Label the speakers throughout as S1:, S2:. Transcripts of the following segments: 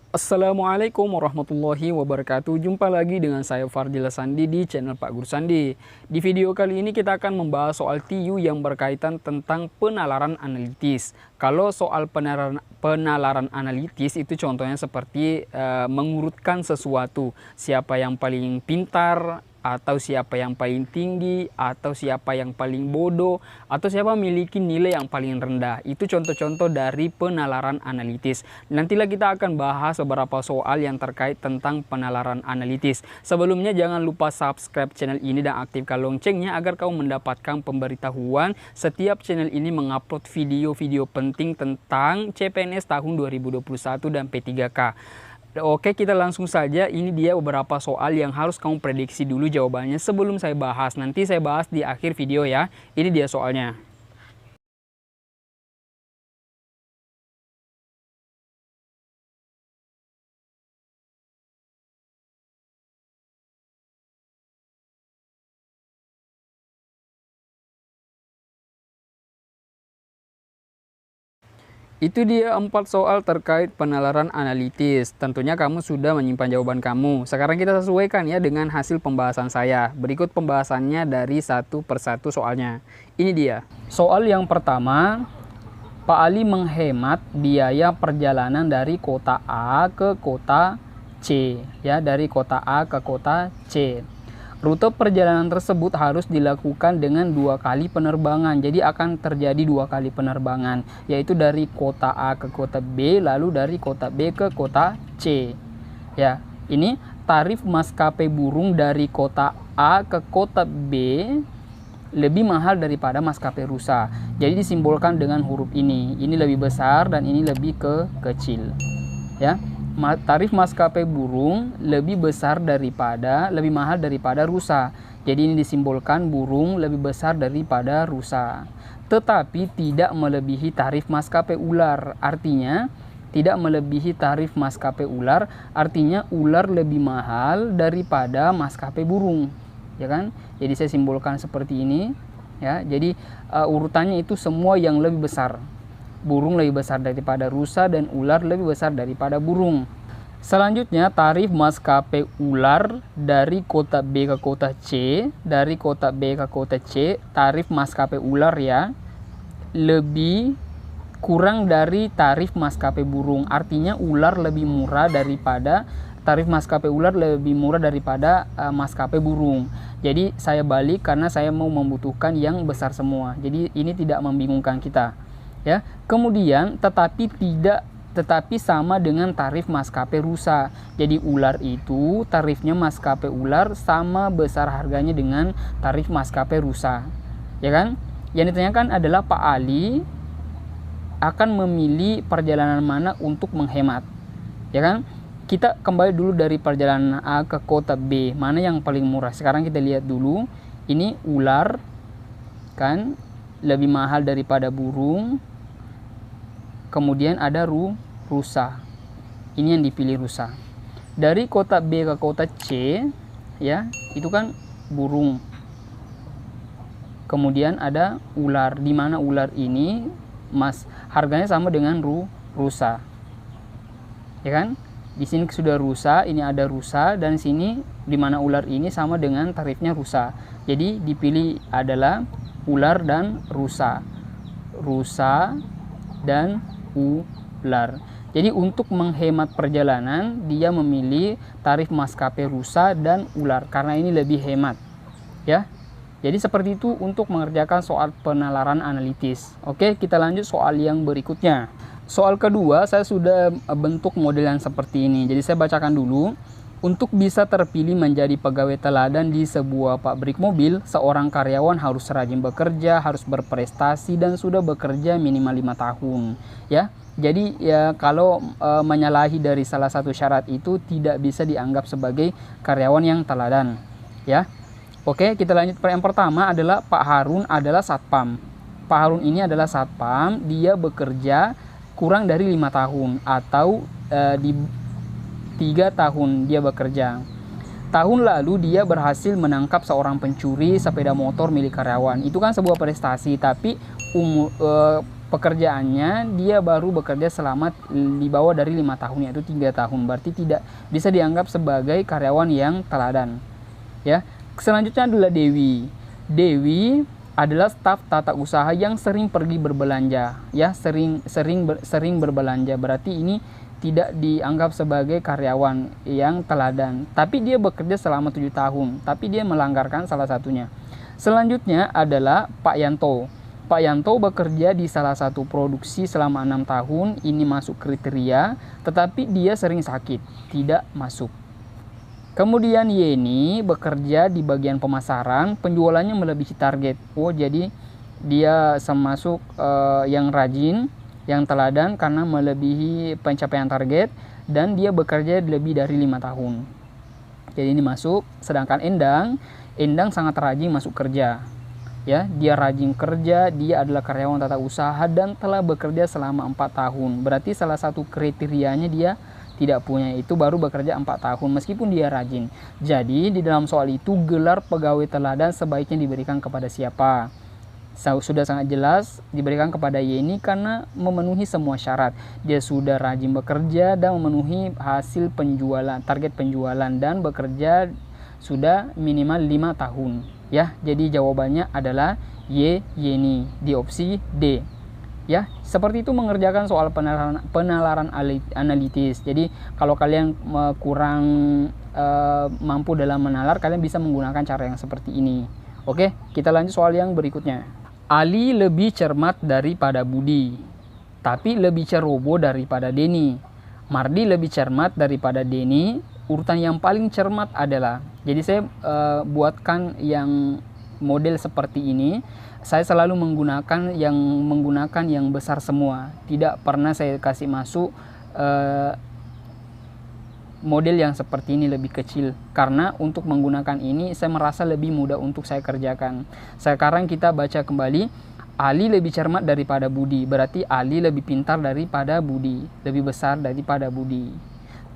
S1: Assalamualaikum warahmatullahi wabarakatuh. Jumpa lagi dengan saya Fardila Sandi di channel Pak Guru Sandi. Di video kali ini kita akan membahas soal TIU yang berkaitan tentang penalaran analitis. Kalau soal penalaran analitis itu contohnya seperti mengurutkan sesuatu, siapa yang paling pintar, atau siapa yang paling tinggi, atau siapa yang paling bodoh, atau siapa memiliki nilai yang paling rendah. Itu contoh-contoh dari penalaran analitis. Nantilah kita akan bahas beberapa soal yang terkait tentang penalaran analitis. Sebelumnya jangan lupa subscribe channel ini dan aktifkan loncengnya agar kamu mendapatkan pemberitahuan setiap channel ini mengupload video-video penting tentang CPNS tahun 2021 dan P3K. Oke, kita langsung saja. Ini dia beberapa soal yang harus kamu prediksi dulu jawabannya sebelum saya bahas. Nanti saya bahas di akhir video ya. Ini dia soalnya. Itu dia 4 soal terkait penalaran analitis. Tentunya kamu sudah menyimpan jawaban kamu. Sekarang kita sesuaikan ya dengan hasil pembahasan saya. Berikut pembahasannya dari satu persatu soalnya. Ini dia. Soal yang pertama, Pak Ali menghemat biaya perjalanan dari kota A ke kota C. Ya, dari kota A ke kota C. Rute perjalanan tersebut harus dilakukan dengan 2 kali penerbangan. Jadi akan terjadi 2 kali penerbangan, yaitu dari kota A ke kota B, lalu dari kota B ke kota C. Ya, ini tarif maskapai burung dari kota A ke kota B lebih mahal daripada maskapai rusa. Jadi disimbolkan dengan huruf ini. Ini lebih besar dan ini lebih kecil. Ya. Tarif maskapai burung lebih mahal daripada rusa. Jadi ini disimbolkan burung lebih besar daripada rusa. Tetapi tidak melebihi tarif maskapai ular. Artinya tidak melebihi tarif maskapai ular, artinya ular lebih mahal daripada maskapai burung. Ya kan? Jadi saya simbolkan seperti ini, ya. Jadi urutannya itu semua yang lebih besar. Burung lebih besar daripada rusa dan ular lebih besar daripada burung. Selanjutnya tarif maskapai ular dari kota B ke kota C, dari kota B ke kota C, tarif maskapai ular ya lebih kurang dari tarif maskapai burung. Artinya ular lebih murah daripada tarif maskapai ular lebih murah daripada maskapai burung. Jadi saya balik karena saya mau membutuhkan yang besar semua. Jadi ini tidak membingungkan kita. Ya, kemudian tetapi sama dengan tarif maskapai rusa. Jadi ular itu tarifnya maskapai ular sama besar harganya dengan tarif maskapai rusa. Ya kan? Yang ditanyakan adalah Pak Ali akan memilih perjalanan mana untuk menghemat. Ya kan? Kita kembali dulu dari perjalanan A ke kota B. Mana yang paling murah? Sekarang kita lihat dulu. Ini ular kan lebih mahal daripada burung. Kemudian ada rusa. Ini yang dipilih rusa. Dari kota B ke kota C, ya, itu kan burung. Kemudian ada ular. Di mana ular ini harganya sama dengan rusa. Ya kan? Di sini sudah rusa, ini ada rusa, dan sini di mana ular ini sama dengan tarifnya rusa. Jadi dipilih adalah ular dan rusa. Rusa dan ular. Jadi untuk menghemat perjalanan dia memilih tarif maskapai rusa dan ular karena ini lebih hemat. Ya. Jadi seperti itu untuk mengerjakan soal penalaran analitis. Oke, kita lanjut soal yang berikutnya. Soal kedua saya sudah bentuk model yang seperti ini. Jadi saya bacakan dulu. Untuk bisa terpilih menjadi pegawai teladan di sebuah pabrik mobil, seorang karyawan harus rajin bekerja, harus berprestasi, dan sudah bekerja minimal 5 tahun. Ya, jadi ya kalau menyalahi dari salah satu syarat itu tidak bisa dianggap sebagai karyawan yang teladan. Ya, oke, kita lanjut. Yang pertama adalah Pak Harun adalah satpam. Pak Harun ini adalah satpam, dia bekerja kurang dari 5 tahun atau di 3 tahun dia bekerja. Tahun lalu dia berhasil menangkap seorang pencuri sepeda motor milik karyawan. Itu kan sebuah prestasi, tapi pekerjaannya dia baru bekerja selama di bawah dari 5 tahun, yaitu 3 tahun. Berarti tidak bisa dianggap sebagai karyawan yang teladan. Ya. Selanjutnya adalah Dewi. Dewi adalah staf tata usaha yang sering pergi berbelanja, ya, sering berbelanja. Berarti ini tidak dianggap sebagai karyawan yang teladan. Tapi dia bekerja selama 7 tahun, tapi dia melanggarkan salah satunya. Selanjutnya adalah Pak Yanto. Pak Yanto bekerja di salah satu produksi selama 6 tahun, ini masuk kriteria, tetapi dia sering sakit, tidak masuk. Kemudian Yeni bekerja di bagian pemasaran, penjualannya melebihi target. Oh, jadi dia termasuk yang rajin, yang teladan karena melebihi pencapaian target, dan dia bekerja lebih dari 5 tahun. Jadi ini masuk. Sedangkan Endang sangat rajin masuk kerja. Ya, dia rajin kerja, dia adalah karyawan tata usaha dan telah bekerja selama 4 tahun. Berarti salah satu kriterianya dia tidak punya, itu baru bekerja 4 tahun meskipun dia rajin. Jadi di dalam soal itu gelar pegawai teladan sebaiknya diberikan kepada siapa? Sudah sangat jelas diberikan kepada Yeni karena memenuhi semua syarat. Dia sudah rajin bekerja dan memenuhi hasil penjualan, target penjualan, dan bekerja sudah minimal 5 tahun. Ya, jadi jawabannya adalah Yeni di opsi D. Ya, seperti itu mengerjakan soal penalaran analitis. Jadi kalau kalian kurang mampu dalam menalar, kalian bisa menggunakan cara yang seperti ini. Oke, kita lanjut soal yang berikutnya. Ali lebih cermat daripada Budi, tapi lebih ceroboh daripada Denny. Mardi lebih cermat daripada Denny. Urutan yang paling cermat adalah, jadi saya buatkan yang model seperti ini. Saya selalu menggunakan yang besar semua. Tidak pernah saya kasih masuk model yang seperti ini lebih kecil. Karena untuk menggunakan ini saya merasa lebih mudah untuk saya kerjakan. Sekarang kita baca kembali. Ali lebih cermat daripada Budi. Berarti Ali lebih pintar daripada Budi. Lebih besar daripada Budi.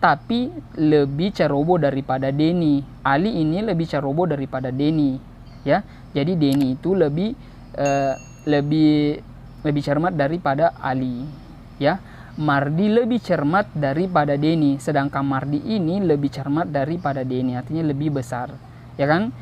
S1: Tapi lebih ceroboh daripada Denny. Ali ini lebih ceroboh daripada Denny. Ya, jadi Denny itu lebih cermat daripada Ali. Ya, Mardi lebih cermat daripada Denny, sedangkan Mardi ini lebih cermat daripada Denny, artinya lebih besar, ya kan?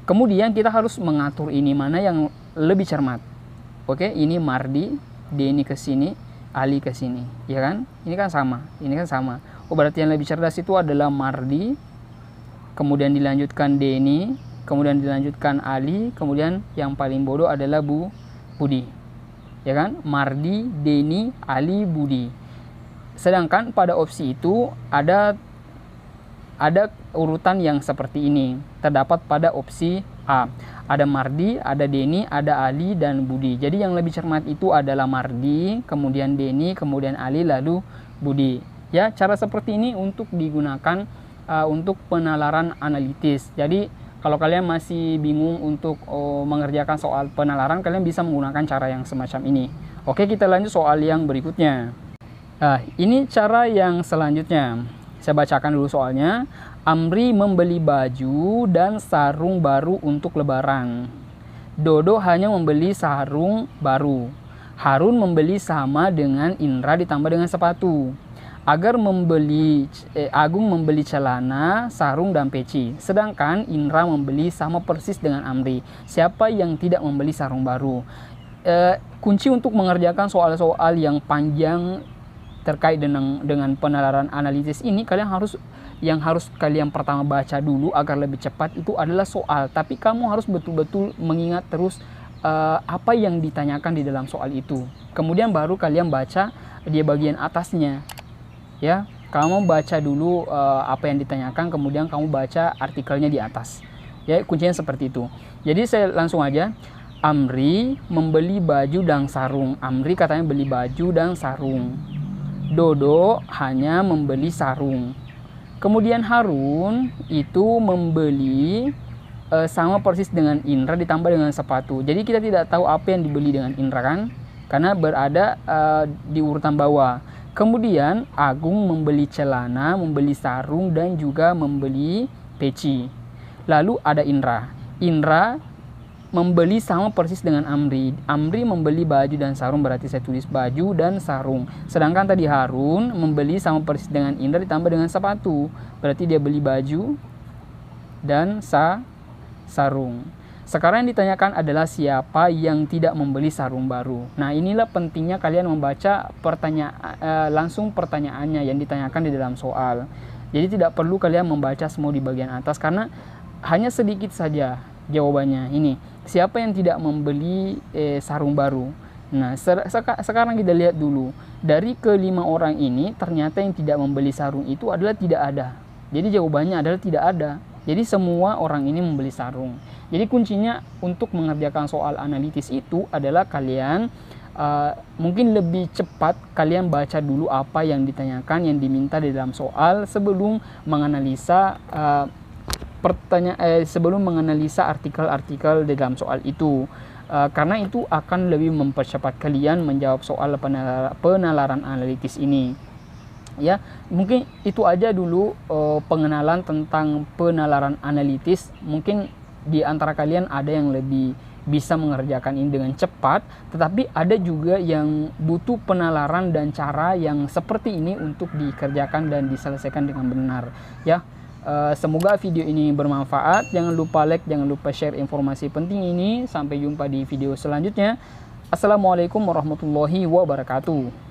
S1: Kemudian kita harus mengatur ini mana yang lebih cermat. Oke, ini Mardi, Denny ke sini, Ali ke sini, ya kan? Ini kan sama, ini kan sama. Oh, berarti yang lebih cerdas itu adalah Mardi, kemudian dilanjutkan Denny, kemudian dilanjutkan Ali, kemudian yang paling bodoh adalah Budi. Ya kan? Mardi, Denny, Ali, Budi. Sedangkan pada opsi itu ada urutan yang seperti ini. Terdapat pada opsi A. Ada Mardi, ada Denny, ada Ali, dan Budi. Jadi yang lebih cermat itu adalah Mardi, kemudian Denny, kemudian Ali, lalu Budi. Ya, cara seperti ini untuk digunakan untuk penalaran analitis. Jadi kalau kalian masih bingung untuk mengerjakan soal penalaran, kalian bisa menggunakan cara yang semacam ini. Oke, kita lanjut soal yang berikutnya. Nah, ini cara yang selanjutnya. Saya bacakan dulu soalnya. Amri membeli baju dan sarung baru untuk lebaran. Dodo hanya membeli sarung baru. Harun membeli sama dengan Indra ditambah dengan sepatu. Agung membeli celana, sarung, dan peci. Sedangkan Indra membeli sama persis dengan Amri. Siapa yang tidak membeli sarung baru? Kunci untuk mengerjakan soal-soal yang panjang terkait dengan penalaran analitis ini, yang harus kalian pertama baca dulu agar lebih cepat itu adalah soal. Tapi kamu harus betul-betul mengingat terus apa yang ditanyakan di dalam soal itu. Kemudian baru kalian baca di bagian atasnya. Ya, kamu baca dulu apa yang ditanyakan, kemudian kamu baca artikelnya di atas. Ya, kuncinya seperti itu. Jadi saya langsung aja. Amri membeli baju dan sarung. Amri katanya beli baju dan sarung. Dodo hanya membeli sarung. Kemudian Harun itu membeli sama persis dengan Indra ditambah dengan sepatu. Jadi kita tidak tahu apa yang dibeli dengan Indra kan, karena berada di urutan bawah. Kemudian Agung membeli celana, membeli sarung, dan juga membeli peci. Lalu ada Indra. Indra
S2: membeli sama persis dengan Amri. Amri membeli baju dan sarung, berarti saya tulis baju dan sarung. Sedangkan tadi Harun membeli sama persis dengan Indra ditambah dengan sepatu, berarti dia beli baju dan sarung. Sekarang yang ditanyakan adalah siapa yang tidak membeli sarung baru. Nah, inilah pentingnya kalian membaca langsung pertanyaannya yang ditanyakan di dalam soal. Jadi tidak perlu kalian membaca semua di bagian atas karena hanya sedikit saja jawabannya. Ini, siapa yang tidak membeli sarung baru? Nah, sekarang kita lihat dulu. Dari kelima orang ini, ternyata yang tidak membeli sarung itu adalah tidak ada. Jadi jawabannya adalah tidak ada. Jadi semua orang ini membeli sarung. Jadi kuncinya untuk mengerjakan soal analitis itu adalah kalian mungkin lebih cepat kalian baca dulu apa yang ditanyakan, yang diminta di dalam soal sebelum menganalisa sebelum menganalisa artikel-artikel di dalam soal itu. Karena itu akan lebih mempercepat kalian menjawab soal penalaran analitis ini. Ya, mungkin itu aja dulu pengenalan tentang penalaran analitis. Mungkin di antara kalian ada yang lebih bisa mengerjakan ini dengan cepat, tetapi ada juga yang butuh penalaran dan cara yang seperti ini untuk dikerjakan dan diselesaikan dengan benar. Ya, semoga video ini bermanfaat. Jangan lupa like, jangan lupa share informasi penting ini. Sampai jumpa di video selanjutnya. Assalamualaikum warahmatullahi wabarakatuh.